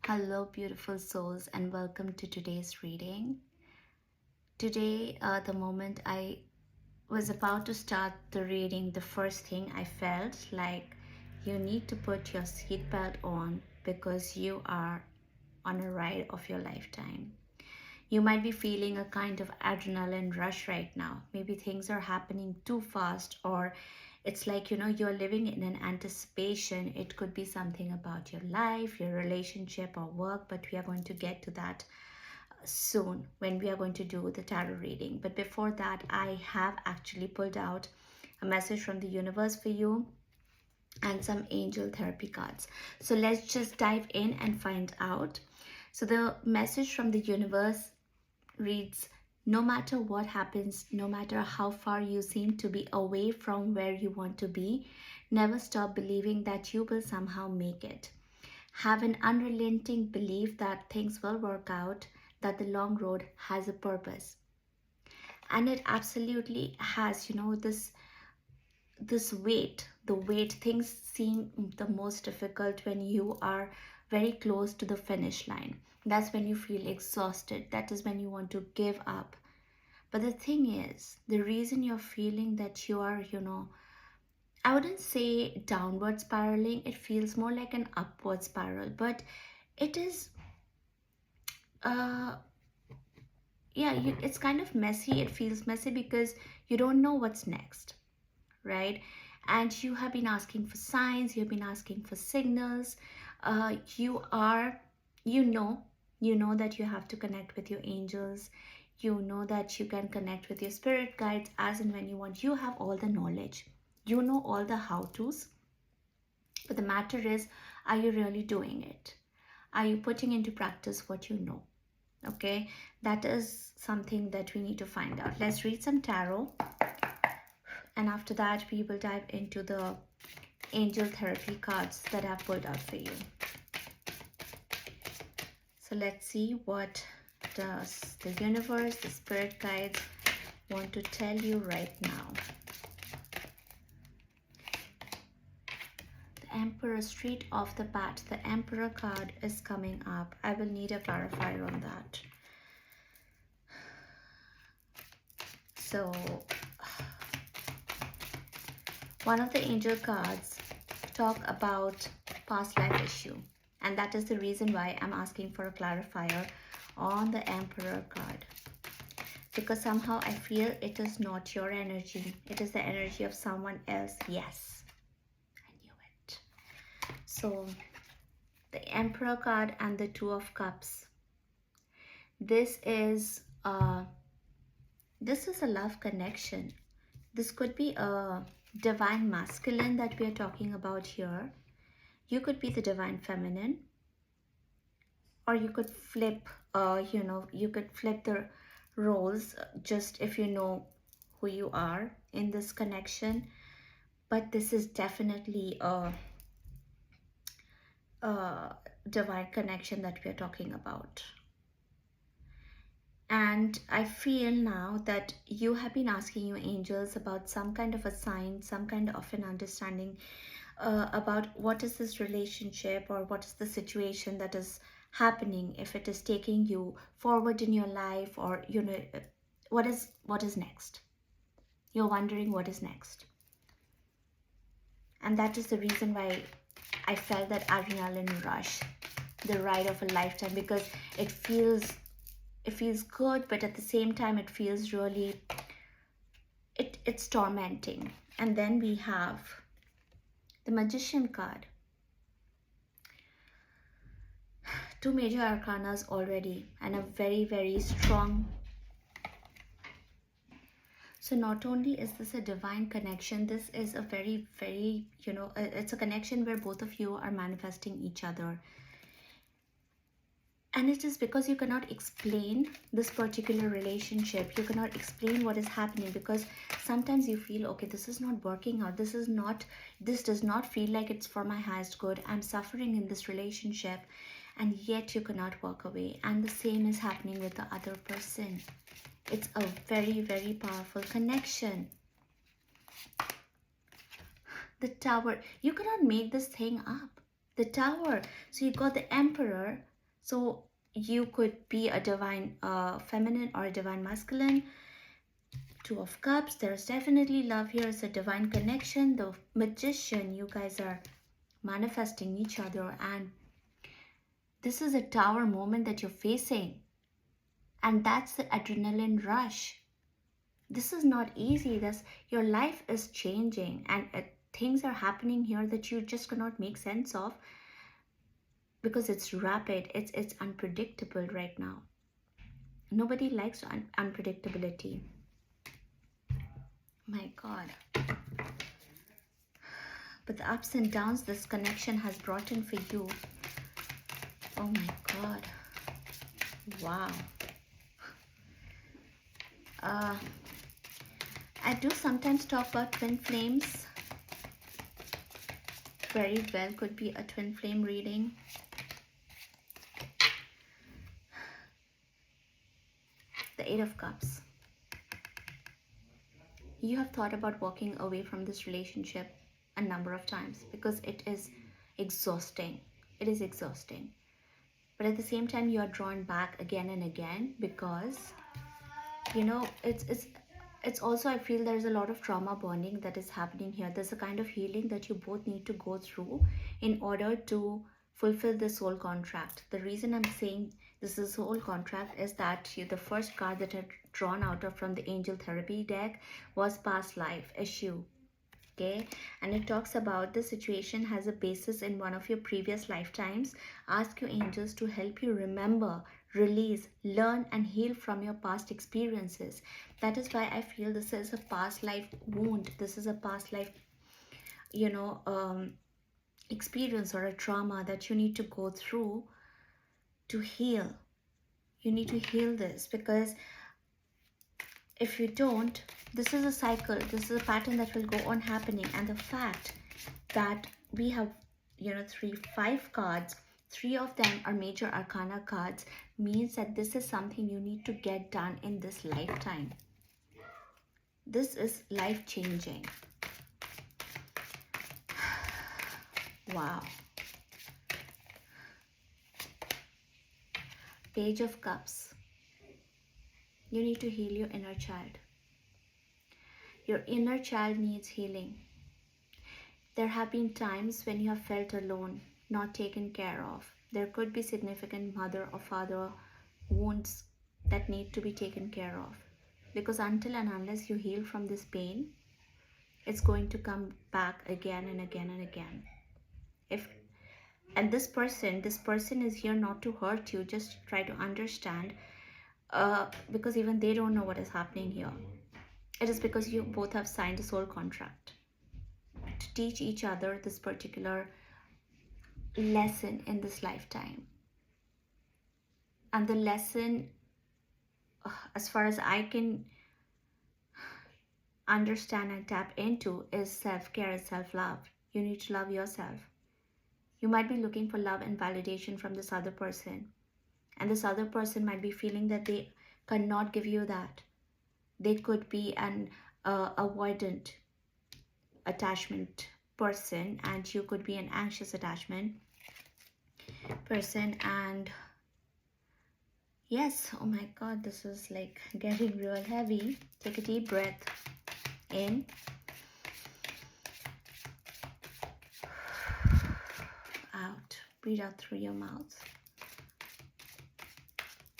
Hello, beautiful souls, and welcome to today's reading. Today, the moment I was about to start the reading, the first thing I felt like you need to put your seatbelt on because you are on a ride of your lifetime. You might be feeling a kind of adrenaline rush right now. Maybe things are happening too fast, or it's like you're living in an anticipation. It could be something about your life, your relationship, or work, but we are going to get to that soon when we are going to do the tarot reading. But before that, I have actually pulled out a message from the universe for you and some angel therapy cards. So let's just dive in and find out. So the message from the universe reads, no matter what happens, no matter how far you seem to be away from where you want to be, never stop believing that you will somehow make it. Have an unrelenting belief that things will work out, that the long road has a purpose. And it absolutely has, this weight, the weight. Things seem the most difficult when you are very close to the finish line. That's when you feel exhausted. That is when you want to give up. But the thing is, the reason you're feeling that you are, I wouldn't say downward spiraling, it feels more like an upward spiral, but it is, uh, yeah, it's kind of messy. It feels messy because you don't know what's next, right? And you have been asking for signs, you've been asking for signals. You are, you know, you know that you have to connect with your angels. You know that you can connect with your spirit guides as and when you want. You have all the knowledge. You know all the how-tos. But the matter is, are you really doing it? Are you putting into practice what you know? Okay, that is something that we need to find out. Let's read some tarot, and after that we will dive into the angel therapy cards that I've pulled out for you. So let's see, what does the universe, the spirit guides want to tell you right now? The Emperor, straight off the bat, the Emperor card is coming up. I will need a clarifier on that. So one of the angel cards talk about past life issue, and that is the reason why I'm asking for a clarifier on the Emperor card, because somehow I feel it is not your energy, it is the energy of someone else. Yes, I knew it. So the Emperor card and the Two of Cups, this is a love connection. This could be a divine masculine that we are talking about here. You could be the divine feminine, or you could flip, you could flip the roles, just if you know who you are in this connection. But this is definitely a divine connection that we are talking about. And I feel now that you have been asking your angels about some kind of a sign, some kind of an understanding about what is this relationship, or what is the situation that is happening, if it is taking you forward in your life, or what is next. You're wondering what is next. And that is the reason why I felt that adrenaline rush, the ride of a lifetime, because it feels good, but at the same time it feels really, it's tormenting. And then we have the Magician card. Two major arcanas already, and a very, very strong. So not only is this a divine connection, this is a very, very, it's a connection where both of you are manifesting each other. And it is because you cannot explain this particular relationship. You cannot explain what is happening, because sometimes you feel, okay, this is not working out. This does not feel like it's for my highest good. I'm suffering in this relationship, and yet you cannot walk away. And the same is happening with the other person. It's a very, very powerful connection. The Tower. You cannot make this thing up. The Tower. So you got the Emperor So you could be a divine feminine or a divine masculine. Two of Cups, there's definitely love here. It's a divine connection. The Magician, you guys are manifesting each other, and this is a tower moment that you're facing, and that's the adrenaline rush. This is not easy. This Your life is changing, and things are happening here that you just cannot make sense of because it's rapid. It's unpredictable right now. Nobody likes unpredictability. My God. But the ups and downs this connection has brought in for you. Oh my God. Wow. Uh, I do sometimes talk about twin flames. Very well could be a twin flame reading. The Eight of Cups. You have thought about walking away from this relationship a number of times because it is exhausting. It is exhausting. But at the same time, you are drawn back again and again because, you know, it's also, I feel there's a lot of trauma bonding that is happening here. There's a kind of healing that you both need to go through in order to fulfill the soul contract. The reason I'm saying this is soul contract is that the first card that I drawn out of from the angel therapy deck was past life issue. Okay, and it talks about the situation has a basis in one of your previous lifetimes. Ask your angels to help you remember, release, learn, and heal from your past experiences. That is why I feel this is a past life wound. This is a past life, you know, experience or a trauma that you need to go through to heal. You need to heal this because if you don't, this is a cycle, this is a pattern that will go on happening. And the fact that we have, you know, five cards, three of them are major arcana cards, means that this is something you need to get done in this lifetime. This is life changing. Wow. Page of Cups. You need to heal your inner child. Your inner child needs healing. There have been times when you have felt alone, not taken care of. There could be significant mother or father wounds that need to be taken care of. Because until and unless you heal from this pain, it's going to come back again and again and again. And this person is here not to hurt you, just try to understand, because even they don't know what is happening here. It is because you both have signed a soul contract to teach each other this particular lesson in this lifetime. And the lesson, as far as I can understand and tap into, is self-care and self-love. You need to love yourself. You might be looking for love and validation from this other person, and this other person might be feeling that they cannot give you that. They could be an avoidant attachment person, and you could be an anxious attachment person. And yes, oh my God, this is like getting real heavy. Take a deep breath in, out. Breathe out through your mouth.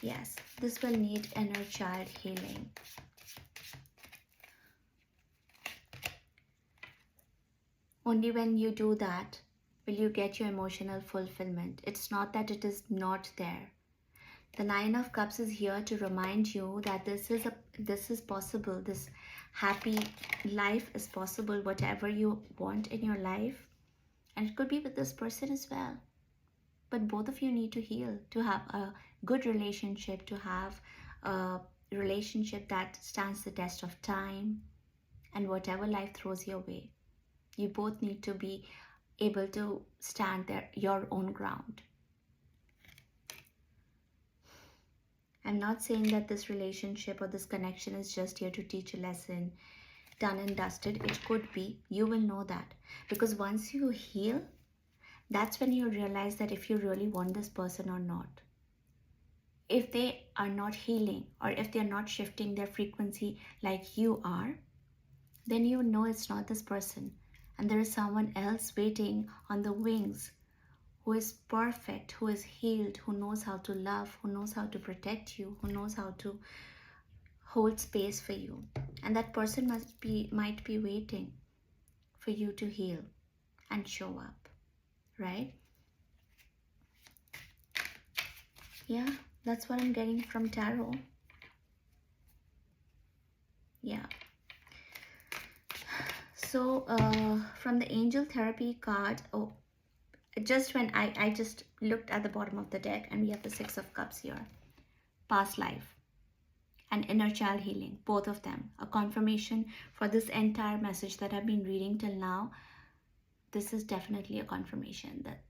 Yes, this will need inner child healing. Only when you do that will you get your emotional fulfillment. It's not that it is not there. The Nine of Cups is here to remind you that this is possible. This happy life is possible, whatever you want in your life. And it could be with this person as well. But both of you need to heal, to have a good relationship, to have a relationship that stands the test of time and whatever life throws your way. You both need to be able to stand there, your own ground. I'm not saying that this relationship or this connection is just here to teach a lesson, done and dusted. It could be. You will know that. Because once you heal, that's when you realize that if you really want this person or not. if they are not healing, or if they're not shifting their frequency like you are, then you know it's not this person. And there is someone else waiting on the wings who is perfect, who is healed, who knows how to love, who knows how to protect you, who knows how to hold space for you. And that person might be waiting for you to heal and show up, right? Yeah, that's what I'm getting from tarot. Yeah. So from the angel therapy card, oh, just when I just looked at the bottom of the deck, and we have the Six of Cups here. Past life and inner child healing, both of them. A confirmation for this entire message that I've been reading till now. This is definitely a confirmation that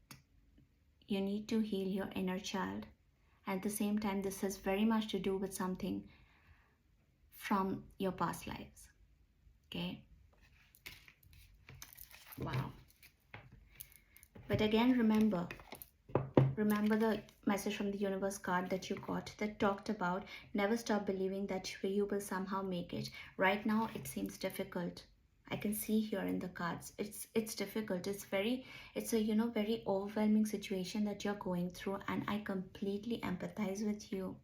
you need to heal your inner child. At the same time, this has very much to do with something from your past lives. Okay? Wow. But again, remember the message from the universe card that you got that talked about never stop believing that you will somehow make it. Right now, it seems difficult. I can see here in the cards, it's difficult. It's a very overwhelming situation that you're going through, and I completely empathize with you.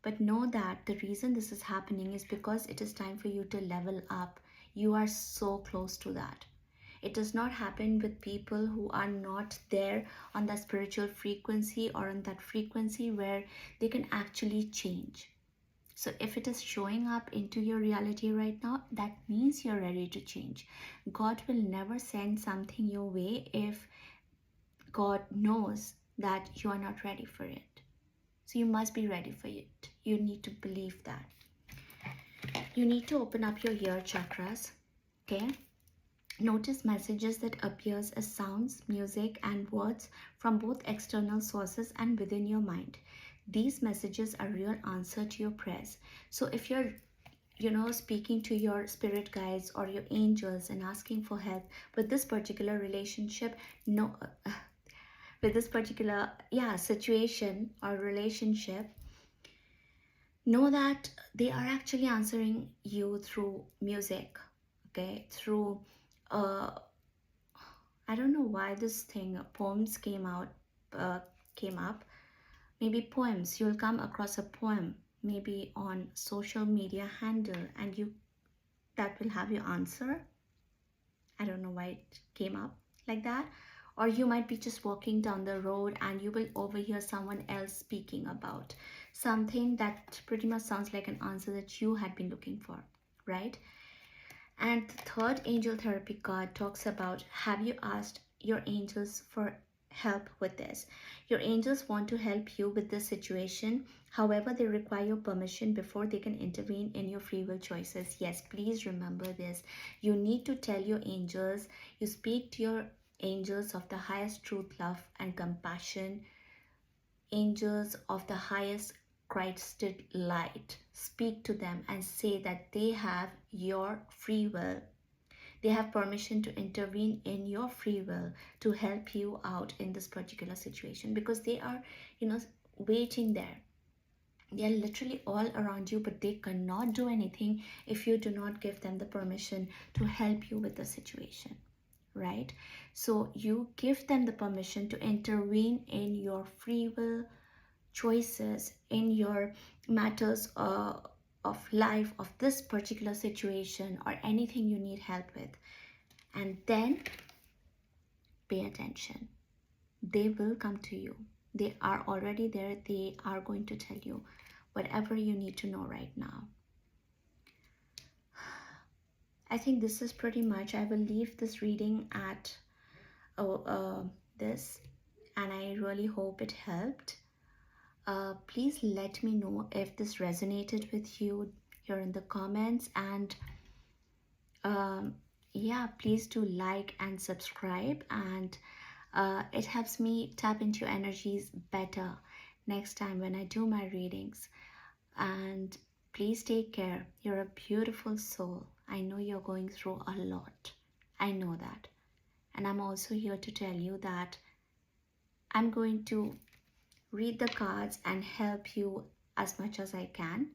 But know that the reason this is happening is because it is time for you to level up. You are so close to that. It does not happen with people who are not there on that spiritual frequency, or on that frequency where they can actually change. So if it is showing up into your reality right now, that means you're ready to change. God will never send something your way if God knows that you are not ready for it. So you must be ready for it. You need to believe that. You need to open up your ear chakras, okay? Notice messages that appears as sounds, music, and words from both external sources and within your mind. These messages are real answer to your prayers. So if you're speaking to your spirit guides or your angels and asking for help with this particular relationship, no, with this particular situation or relationship, know that they are actually answering you through music, okay, through I don't know why this thing poems came up. Maybe poems. You'll come across a poem maybe on social media handle, and you that will have your answer. I don't know why it came up like that. Or you might be just walking down the road and you will overhear someone else speaking about something that pretty much sounds like an answer that you had been looking for, right? And the third angel therapy card talks about, have you asked your angels for help with this? Your angels want to help you with this situation. However, they require your permission before they can intervene in your free will choices. Yes, please remember this. You need to tell your angels, you speak to your angels of the highest truth, love, and compassion, angels of the highest Christed light. Speak to them and say that they have your free will. They have permission to intervene in your free will to help you out in this particular situation, because they are, waiting there. They are literally all around you, but they cannot do anything if you do not give them the permission to help you with the situation, right? So you give them the permission to intervene in your free will choices, in your matters of life, of this particular situation, or anything you need help with. And then pay attention. They will come to you. They are already there. They are going to tell you whatever you need to know right now. I think this is pretty much, I will leave this reading at this, and I really hope it helped. Please let me know if this resonated with you here in the comments, and yeah, please do like and subscribe, and it helps me tap into your energies better next time when I do my readings. And please take care. You're a beautiful soul. I know you're going through a lot. I know that. And I'm also here to tell you that I'm going to read the cards and help you as much as I can.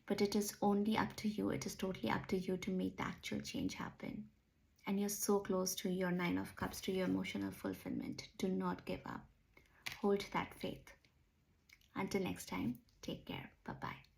But it is only up to you. It is totally up to you to make the actual change happen. And you're so close to your Nine of Cups, to your emotional fulfillment. Do not give up. Hold that faith. Until next time, take care. Bye bye.